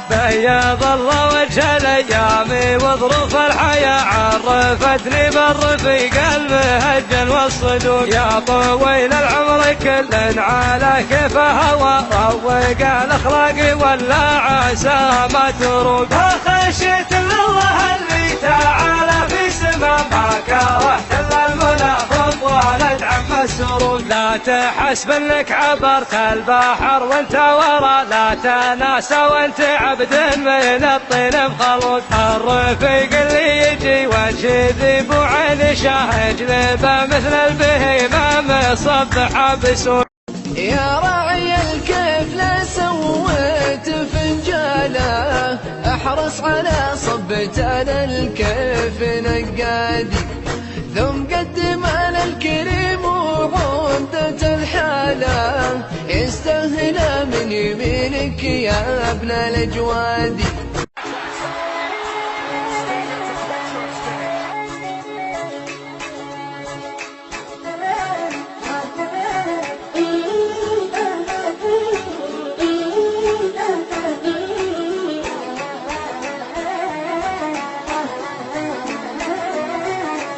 بيض الله وجه الايام وظروف الحياه عرفتني بالرفيق المهجن والصدوق يا طويل العمر كل على كيف هوى روق الاخلاق ولا عسى ما تروق خشيت الله اللي تعالى في سما ما كرهت الا المنافق وندعم السرور لا تحسب انك عبرت البحر وانت ورا لا تناسى وانت عبد من الطين مخلوق الرفيق اللي يجي وجه ذيب وعين شاه جلبه مثل البهيمه مصبح بسوق يا راعي الكيف لا سويت فنجاله احرص على صبتان الكيف نقادي ثم قدم على الكريم وعمدة الحالة يستاهل من يمينك يا ابن الأجواد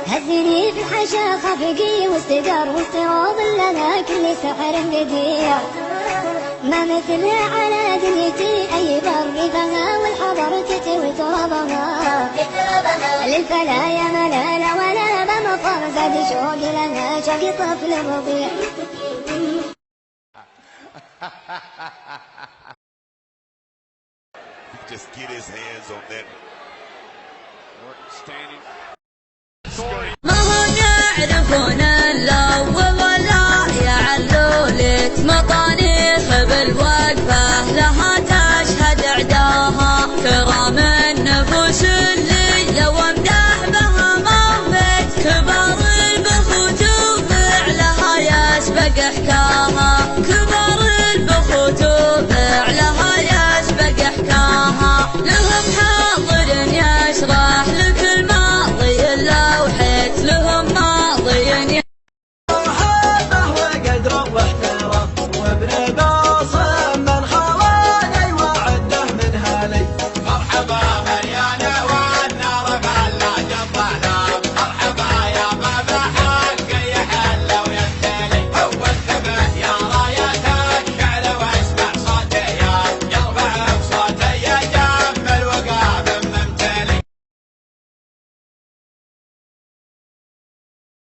هزني في الحشا خفقي واستدار واستراض لنا كل سحر قدير ما مثلها على دنيتي أي بر فها والحضر تتوي ترابها للفلا يا ملالا ولا بمطر زاد شوق لنا شوق طفل رضيع Just get his hands on that. ما هو يعرفون الا والله